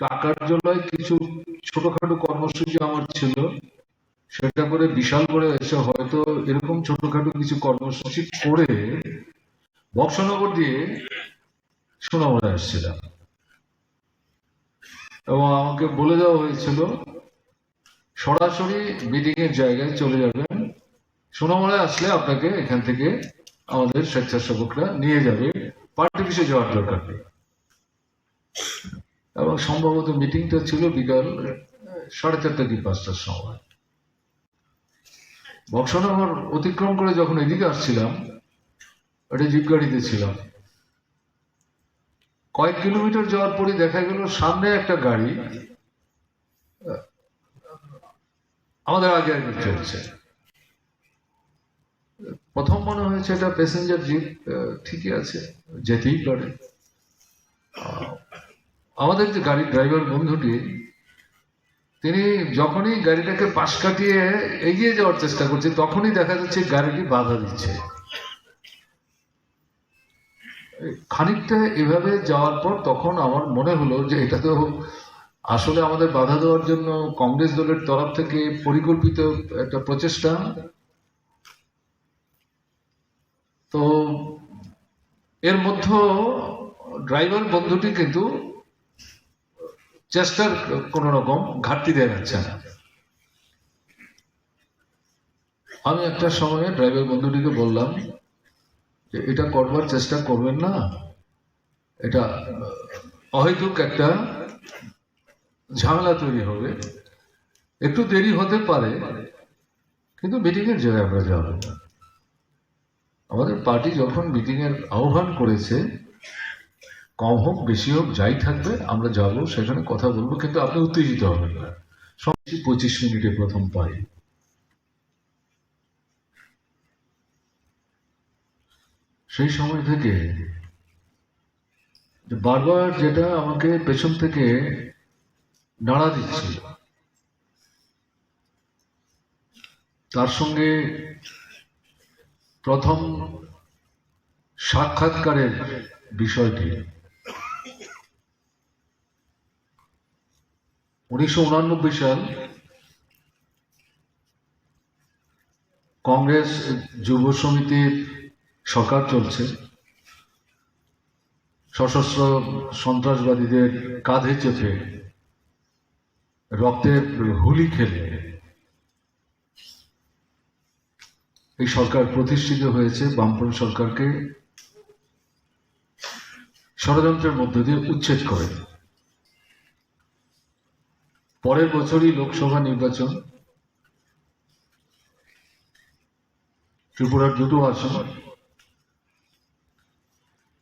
টাকার জন্য কিছু ছোটখাটো কর্মসূচি আমার ছিল, সেটা করে বিশাল করে এসে হয়তো এরকম ছোটখাটো কিছু কর্মসূচি করে বক্সনগর দিয়ে সোনামুড়া আসছিলাম, এবং আমাকে বলে দেওয়া হয়েছিল সরাসরি মিটিং এর জায়গায় চলে যাবেন, সোনামুড়ায় আসলে আপনাকে এখান থেকে আমাদের স্বেচ্ছাসেবকরা নিয়ে যাবে, পার্টি অফিসে যাওয়ার দরকার নেই। এবং সম্ভবত মিটিংটা ছিল বিকাল 4:30 কি 5টার সময়। বক্সনগর অতিক্রম করে যখন এদিকে আসছিলাম, একটা জিপ গাড়িতে ছিলাম, কয়েক কিলোমিটার যাওয়ার পরে দেখা গেল সামনে একটা গাড়ি আমাদের আগে আগে চলছে। প্রথম মনে হয়েছে এটা প্যাসেঞ্জার জিপ, ঠিকই আছে, যেতেই পারে। আমাদের যে গাড়ির ড্রাইভার বন্ধুটি, তিনি যখনই গাড়িটাকে পাশ কাটিয়ে এগিয়ে যাওয়ার চেষ্টা করছে, তখনই দেখা যাচ্ছে গাড়িটি বাধা দিচ্ছে। খানিকটা এভাবে যাওয়ার পর তখন আমার মনে হলো যে এটা তো আসলে আমাদের বাধা দেওয়ার জন্য কংগ্রেস দলের তরফ থেকে পরিকল্পিত একটা প্রচেষ্টা। তো এর মধ্যে ড্রাইভার বন্ধুটি কিন্তু চেষ্টার কোন রকম ঘাটতি দেখা যাচ্ছে না। আমি একটা সময়ে ড্রাইভার বন্ধুটিকে বললাম যে এটা করবার চেষ্টা করবেন না, এটা অহেতুক একটা ঝামেলা তৈরি হবে, একটু দেরি হতে পারে, কিন্তু মিটিং এর জায়গায় আমরা যাব না। আমাদের পার্টি যখন মিটিং এর আহ্বান করেছে, কম হোক বেশি হোক যাই থাকবে, আমরা যাব, সেখানে কথা বলবো, কিন্তু আপনি উত্তেজিত হবেন না। 25 মিনিটে প্রথম পাই। সেই সময় থেকে বারবার যেটা আমাকে পেছন থেকে নাড়া দিচ্ছিল, তার সঙ্গে প্রথম সাক্ষাৎকারের বিষয়টি 1989 সাল কংগ্রেস যুব সমিতির সরকার চলছে, সশস্ত্র সন্ত্রাসবাদীদের কাঁধে চেপে রক্তের হোলি খেলে এই সরকার প্রতিষ্ঠিত হয়েছে। বামপন্থী সরকারকে ষড়যন্ত্রের মধ্য দিয়ে উচ্ছেদ করে। পরের বছরই লোকসভা নির্বাচন, ত্রিপুরার 2টো আসন,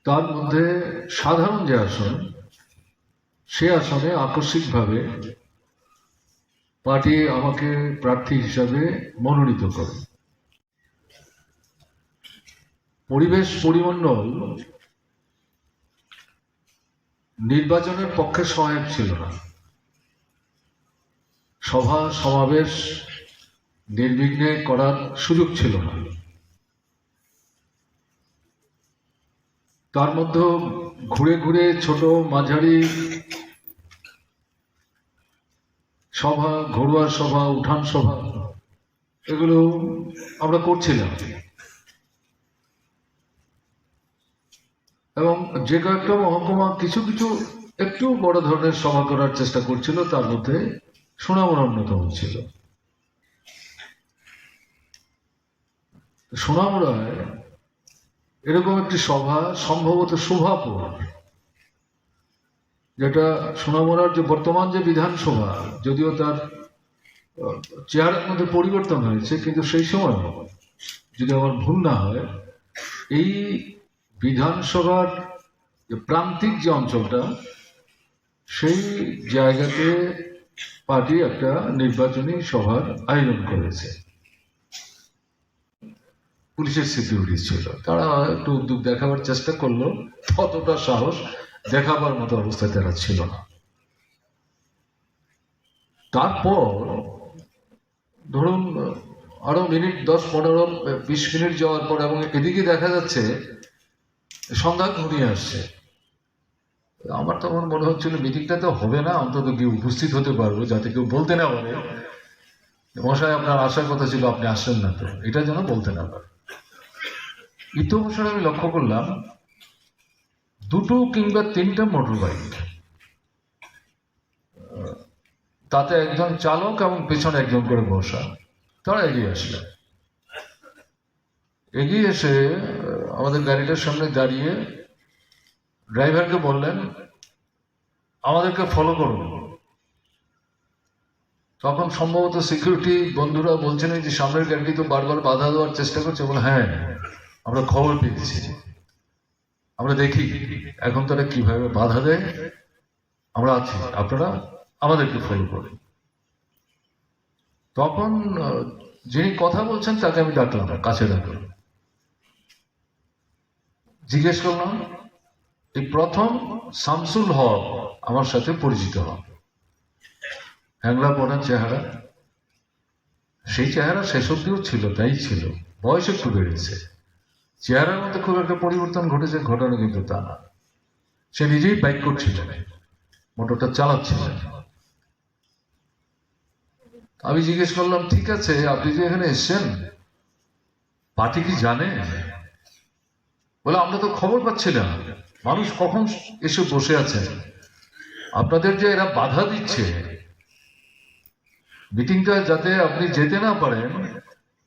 তার মধ্যে সাধারণ যে আসন, সে আসনে আকস্মিকভাবে পার্টি আমাকে প্রার্থী হিসাবে মনোনীত করে। পরিবেশ পরিমণ্ডল নির্বাচনের পক্ষে সহায়ক ছিল না, সভা সমাবেশ নির্বিঘ্নে করার সুযোগ ছিল না। তার মধ্যে ঘুরে ঘুরে ছোট মাঝারি সভা, ঘরোয়া সভা, উঠান সভা, এগুলো আমরা করছিলাম, এবং যে কয়েকটা মহকুমা কিছু কিছু একটু বড় ধরনের সভা করার চেষ্টা করছিল, তার মধ্যে সোনামুড়া অন্যতম ছিল। সোনামুড়ায় এরকম একটি সভা, সম্ভবত শোভাপুর, যেটা সোনামুড়ার যে বর্তমান যে বিধানসভা, যদিও তার চেহারার মধ্যে পরিবর্তন হয়েছে, কিন্তু সেই সময় যদি আমার ভুল না হয়, এই বিধানসভার প্রান্তিক যে অঞ্চলটা, সেই জায়গাতে পার্টি একটা নির্বাচনী সভার আয়োজন করেছে। পুলিশের সিকিউরিটি ছিল, তারা একটু উদ্যোগ দেখাবার চেষ্টা করলো, ততটা সাহস দেখাবার মতো অবস্থায় তারা ছিল না। তারপর ধরুন আরো মিনিট 10-15-20 মিনিট যাওয়ার পর, এবং এদিকে দেখা যাচ্ছে সন্ধ্যা ঘনিয়ে আসছে, আমার তখন মনে হচ্ছিল মিটিংটা তো হবে না, অন্তত কেউ উপস্থিত হতে পারবো, যাতে কেউ বলতে না পারে মশাই আপনার আসার কথা ছিল, আপনি আসছেন না, তো এটা যেন বলতে না পারে। ইতোমশাই আমি লক্ষ্য করলাম 2 কিংবা 3টা মোটর বাইক, তাতে একজন চালক এবং পেছনে একজন করে বসা, তারা এগিয়ে আসলেন। এগিয়ে এসে আমাদের গাড়িটার সামনে দাঁড়িয়ে ড্রাইভারকে বললেন, আমাদেরকে ফলো করুন। তখন সম্ভবত সিকিউরিটি বন্ধুরা বলছেন যে সামনের গাড়িটি তো বারবার বাধা দেওয়ার চেষ্টা করছে। বলে হ্যাঁ, আমরা খবর পেয়েছি, আমরা দেখি এখন তারা কিভাবে বাধা দেয়, আমরা আছি, আপনারা আমাদেরকে ফলো করুন। তখন যিনি কথা বলছেন তাকে আমি ডাকলাম, কাছে ডাকলাম, জিজ্ঞেস করলাম, এই প্রথম শামসুল হক আমার সাথে পরিচিত হন। হ্যাংলা পড়া চেহারা, সেই চেহারা শেষ অব্দিও ছিল, তাই ছিল, বয়স একটু বেড়েছে, চেহারার মধ্যে খুব একটা পরিবর্তন ঘটেছে ঘটানো কিন্তু তা না। সে নিজেই বাইক করছিলেন, মোটরটা চালাচ্ছিলেন। আমি জিজ্ঞেস করলাম, ঠিক আছে, আপনি যে এখানে এসছেন পার্টি কি জানে? বলে আমরা তো খবর পাচ্ছি না, মানুষ কখন এসে বসে আছেন, আপনাদের যে এরা বাধা দিচ্ছে মিটিংটা যাতে আপনি যেতে না পারেন,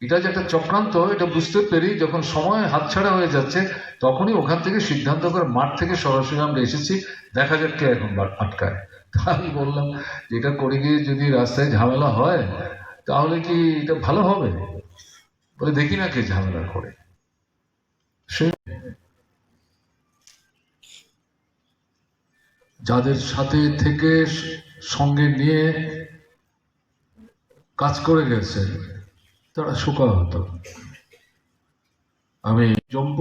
এটা যে একটা চক্রান্ত, এটা বুঝতে পেরে যখন সময় হাতছাড়া হয়ে যাচ্ছে তখনই ওখান থেকে সিদ্ধান্ত করে মাঠ থেকে সরাসরি আমরা এসেছি, দেখা যাক কে এখন আটকায়। আমি বললাম, এটা করে গিয়ে যদি রাস্তায় ঝামেলা হয় তাহলে কি এটা ভালো হবে? বলে দেখি না কে ঝামেলা করে। সে যাদের সাথে থেকে সঙ্গে নিয়ে কাজ করে গেছেন তারা শোকাহত। আমি জম্বু